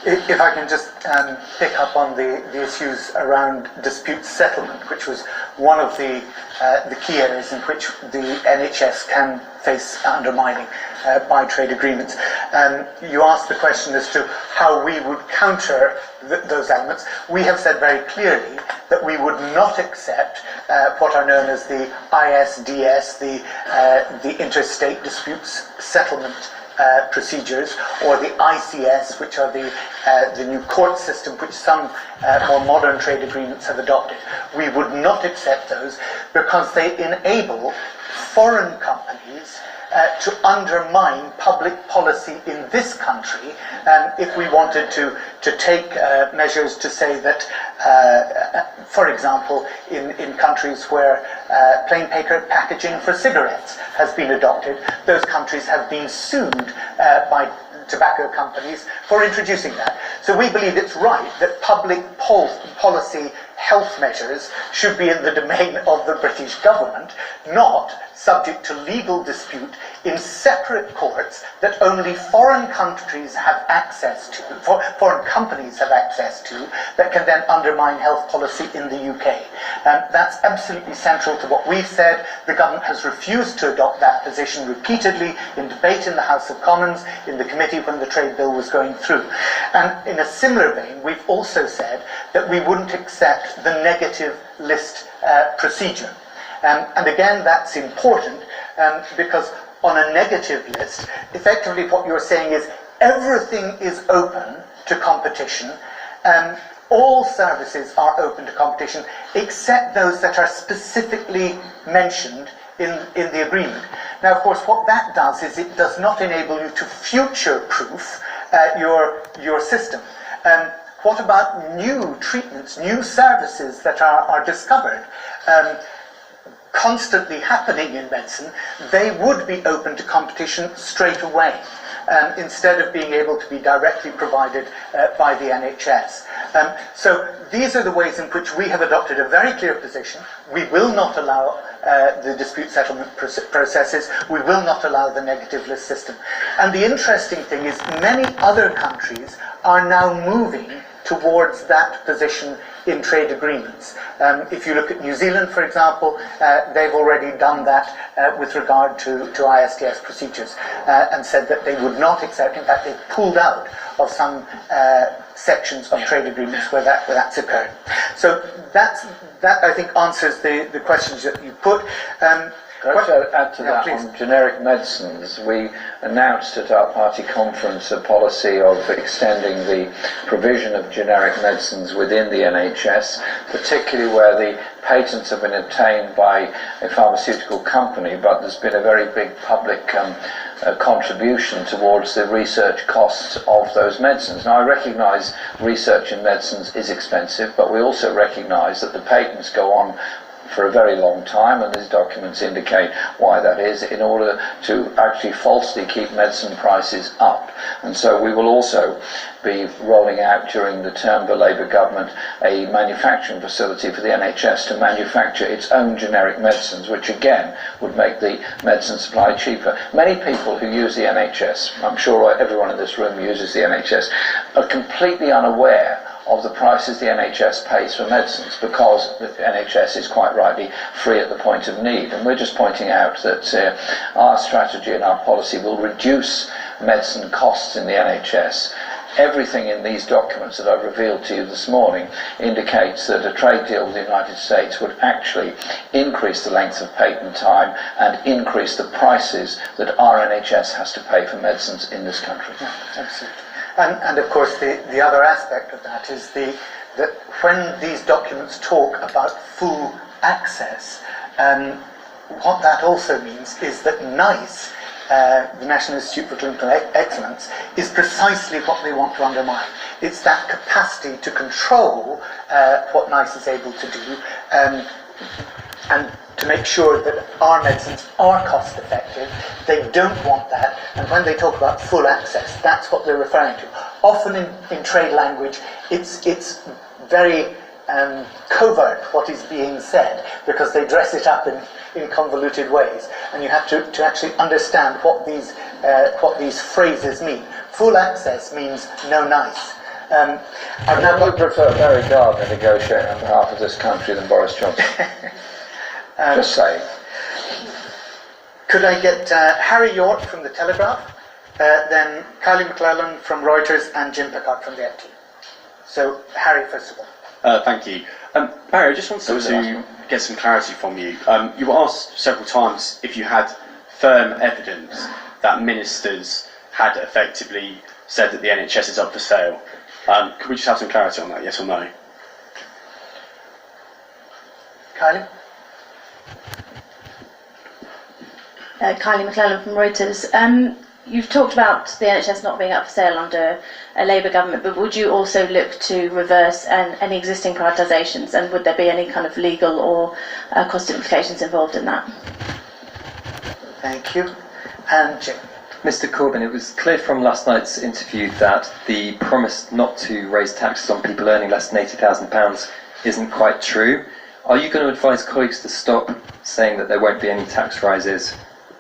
If I can just pick up on the issues around dispute settlement, which was one of the key areas in which the NHS can face undermining by trade agreements. You asked the question as to how we would counter those elements. We have said very clearly that we would not accept what are known as the ISDS, the Interstate Disputes Settlement procedures, or the ICS, which are the new court system which some more modern trade agreements have adopted. We would not accept those because they enable foreign companies to undermine public policy in this country if we wanted to take measures to say that, for example, in countries where plain paper packaging for cigarettes has been adopted, those countries have been sued by tobacco companies for introducing that. So we believe it's right that public policy health measures should be in the domain of the British government, not subject to legal dispute in separate courts that only foreign countries have access to, foreign companies have access to, that can then undermine health policy in the UK. That's absolutely central to what we've said. The government has refused to adopt that position repeatedly in debate in the House of Commons, in the committee when the trade bill was going through. And in a similar vein, we've also said that we wouldn't accept the negative list procedure. And again, that's important because on a negative list, effectively what you're saying is everything is open to competition. All services are open to competition except those that are specifically mentioned in the agreement. Now, of course, what that does is it does not enable you to future-proof your system. What about new treatments, new services that are discovered? Constantly happening in medicine, they would be open to competition straight away, instead of being able to be directly provided by the NHS. So these are the ways in which we have adopted a very clear position. We will not allow the dispute settlement processes. We will not allow the negative list system. And the interesting thing is many other countries are now moving towards that position in trade agreements. If you look at New Zealand, for example, they've already done that with regard to ISDS procedures and said that they would not accept, in fact they've pulled out of some sections of trade agreements where that's occurred. So that I think answers the questions that you put. Can I also add to that please. on generic medicines? We announced at our party conference a policy of extending the provision of generic medicines within the NHS, particularly where the patents have been obtained by a pharmaceutical company, but there's been a very big public contribution towards the research costs of those medicines. Now, I recognise research in medicines is expensive, but we also recognise that the patents go on for a very long time, and these documents indicate why that is, in order to actually falsely keep medicine prices up. And so we will also be rolling out during the term of the Labour government a manufacturing facility for the NHS to manufacture its own generic medicines, which again would make the medicine supply cheaper. Many people who use the NHS, I'm sure everyone in this room uses the NHS, are completely unaware of the prices the NHS pays for medicines, because the NHS is quite rightly free at the point of need. And we're just pointing out that our strategy and our policy will reduce medicine costs in the NHS. Everything in these documents that I've revealed to you this morning indicates that a trade deal with the United States would actually increase the length of patent time and increase the prices that our NHS has to pay for medicines in this country. Yeah, absolutely. And of course, the other aspect of that is that when these documents talk about full access, what that also means is that NICE, the National Institute for Clinical Excellence, is precisely what they want to undermine. It's that capacity to control what NICE is able to do, and to make sure that our medicines are cost effective. They don't want that, and when they talk about full access, that's what they're referring to. Often in trade language, it's very covert what is being said, because they dress it up in convoluted ways, and you have to actually understand what these phrases mean. Full access means no NICE. I've now I would prefer Barry Gardner negotiating on behalf of this country than Boris Johnson. Just saying. Could I get Harry York from the Telegraph, then Kylie McClellan from Reuters, and Jim Pickard from the FT. So, Harry, first of all. Thank you. Barry, I just wanted to get some clarity from you. You were asked several times if you had firm evidence that ministers had effectively said that the NHS is up for sale. Could we just have some clarity on that, yes or no? Kylie? Kylie McClellan from Reuters. You've talked about the NHS not being up for sale under a Labour government, but would you also look to reverse any existing privatisations, and would there be any kind of legal or cost implications involved in that? Thank you. And Jim? Mr. Corbyn, it was clear from last night's interview that the promise not to raise taxes on people earning less than £80,000 isn't quite true. Are you going to advise colleagues to stop saying that there won't be any tax rises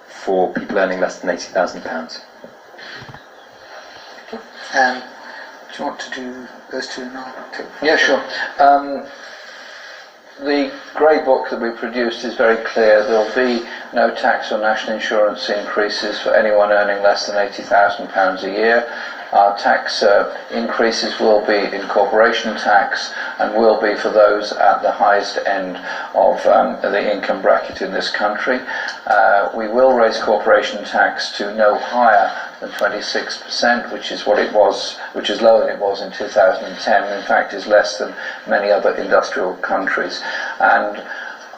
for people earning less than £80,000? Do you want to do those two now? Yeah, sure. The Grey Book that we produced is very clear. There will be no tax or national insurance increases for anyone earning less than £80,000 a year. Our tax increases will be in corporation tax and will be for those at the highest end of the income bracket in this country. We will raise corporation tax to no higher than 26%, which is what it was, which is lower than it was in 2010. In fact, is less than many other industrial countries. And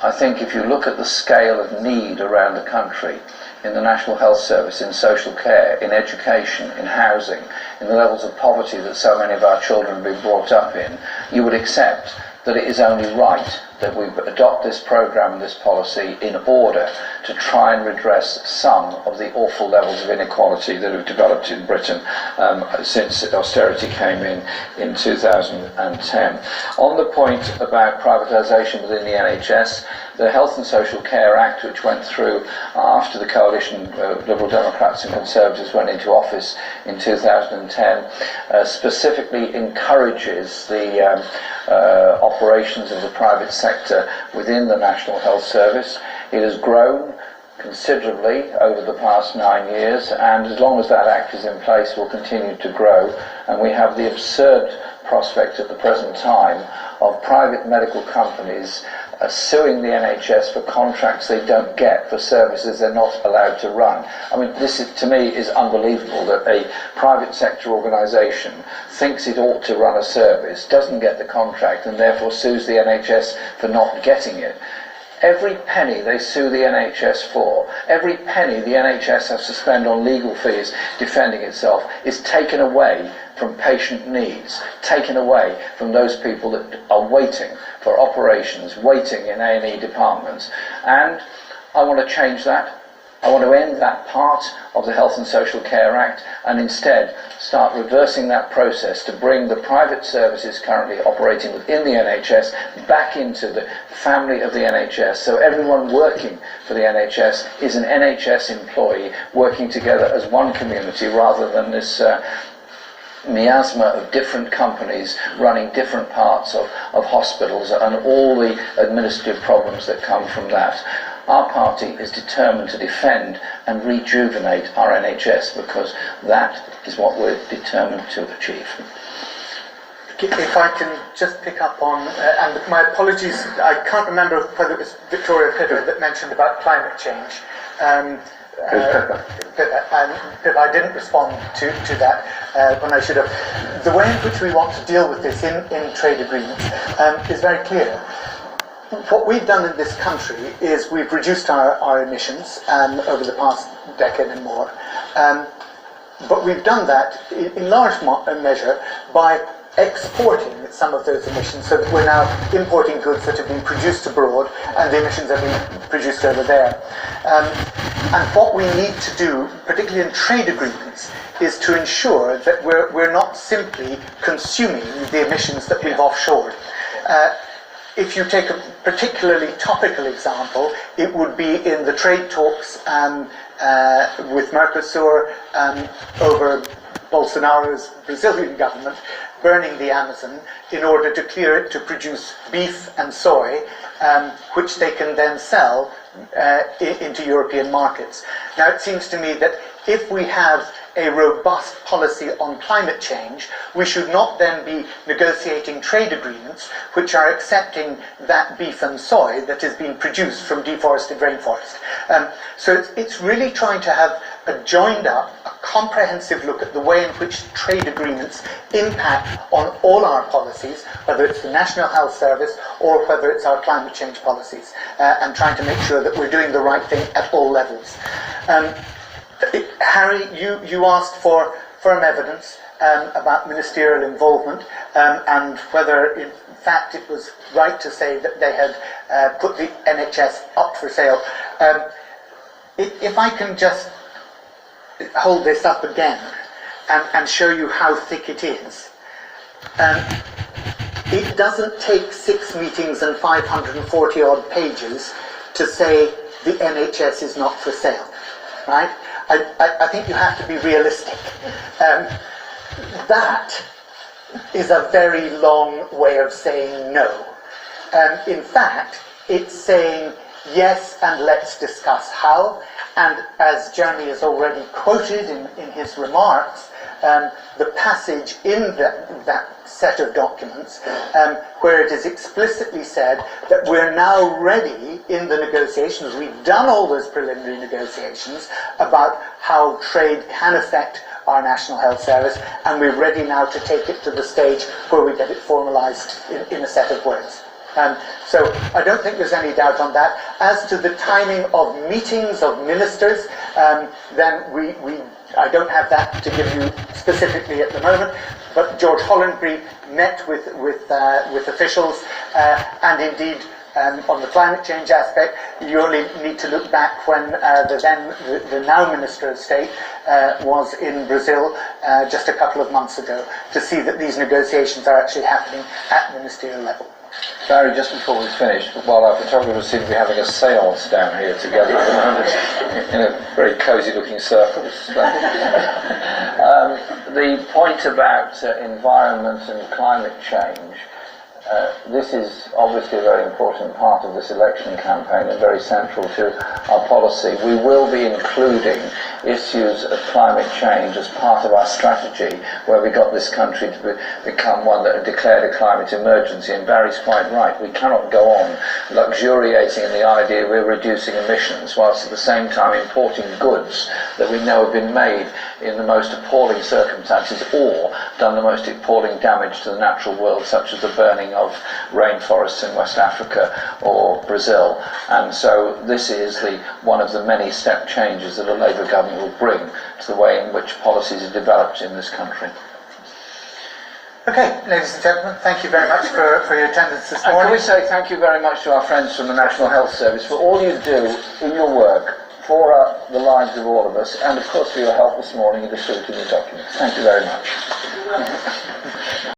I think if you look at the scale of need around the country, in the National Health Service, in social care, in education, in housing, in the levels of poverty that so many of our children have been brought up in, you would accept that it is only right that we adopt this programme and this policy in order to try and redress some of the awful levels of inequality that have developed in Britain since austerity came in 2010. On the point about privatisation within the NHS, the Health and Social Care Act, which went through after the coalition of Liberal Democrats and Conservatives went into office in 2010, specifically encourages the operations of the private sector within the National Health Service. It has grown considerably over the past 9 years, and as long as that act is in place will continue to grow. And we have the absurd prospect at the present time of private medical companies suing the NHS for contracts they don't get for services they're not allowed to run. I mean, this is, to me, is unbelievable that a private sector organisation thinks it ought to run a service, doesn't get the contract, and therefore sues the NHS for not getting it. Every penny they sue the NHS for, every penny the NHS has to spend on legal fees defending itself, is taken away from patient needs, taken away from those people that are waiting for operations, waiting in A&E departments. And I want to change that. I want to end that part of the Health and Social Care Act and instead start reversing that process to bring the private services currently operating within the NHS back into the family of the NHS, so everyone working for the NHS is an NHS employee working together as one community rather than this miasma of different companies running different parts of hospitals and all the administrative problems that come from that. Our party is determined to defend and rejuvenate our NHS because that is what we're determined to achieve. If I can just pick up on, and my apologies, I can't remember whether it was Victoria Pippa that mentioned about climate change. Pippa, I didn't respond to that when I should have. The way in which we want to deal with this in trade agreements is very clear. What we've done in this country is we've reduced our emissions over the past decade and more, but we've done that in large measure by exporting some of those emissions, so that we're now importing goods that have been produced abroad and the emissions are being produced over there. And what we need to do, particularly in trade agreements, is to ensure that we're not simply consuming the emissions that we've offshored. If you take a particularly topical example, it would be in the trade talks with Mercosur over Bolsonaro's Brazilian government burning the Amazon in order to clear it to produce beef and soy, which they can then sell into European markets. Now, it seems to me that if we have a robust policy on climate change, we should not then be negotiating trade agreements which are accepting that beef and soy that is being produced from deforested rainforest. So it's really trying to have a joined up, a comprehensive look at the way in which trade agreements impact on all our policies, whether it's the National Health Service or whether it's our climate change policies, and trying to make sure that we're doing the right thing at all levels. Harry, you asked for firm evidence about ministerial involvement and whether in fact it was right to say that they had put the NHS up for sale. If I can just hold this up again and show you how thick it is. It doesn't take 6 meetings and 540 odd pages to say the NHS is not for sale, right? I think you have to be realistic. That is a very long way of saying no. In fact, it's saying yes, and let's discuss how. And as Jeremy has already quoted in his remarks, the passage in that set of documents where it is explicitly said that we're now ready in the negotiations, we've done all those preliminary negotiations about how trade can affect our National Health Service, and we're ready now to take it to the stage where we get it formalised in a set of words. So I don't think there's any doubt on that. As to the timing of meetings of ministers, then I don't have that to give you specifically at the moment, but George Hollandbury met with officials, and indeed on the climate change aspect, you only need to look back when the now Minister of State was in Brazil just a couple of months ago to see that these negotiations are actually happening at ministerial level. Barry, just before we finish, while our photographers seem to be having a seance down here together at the moment, in a very cosy looking circle. The point about environment and climate change, this is obviously a very important part of this election campaign and very central to our policy. We will be including issues of climate change as part of our strategy, where we got this country to become one that had declared a climate emergency. And Barry's quite right. We cannot go on luxuriating in the idea we're reducing emissions whilst at the same time importing goods that we know have been made in the most appalling circumstances or done the most appalling damage to the natural world, such as the burning of rainforests in West Africa or Brazil. And so this is one of the many step changes that a Labour government will bring to the way in which policies are developed in this country. Okay, ladies and gentlemen, thank you very much for your attendance this morning. And can we say thank you very much to our friends from the National Health Service for all you do in your work for the lives of all of us, and of course for your help this morning in distributing the documents. Thank you very much.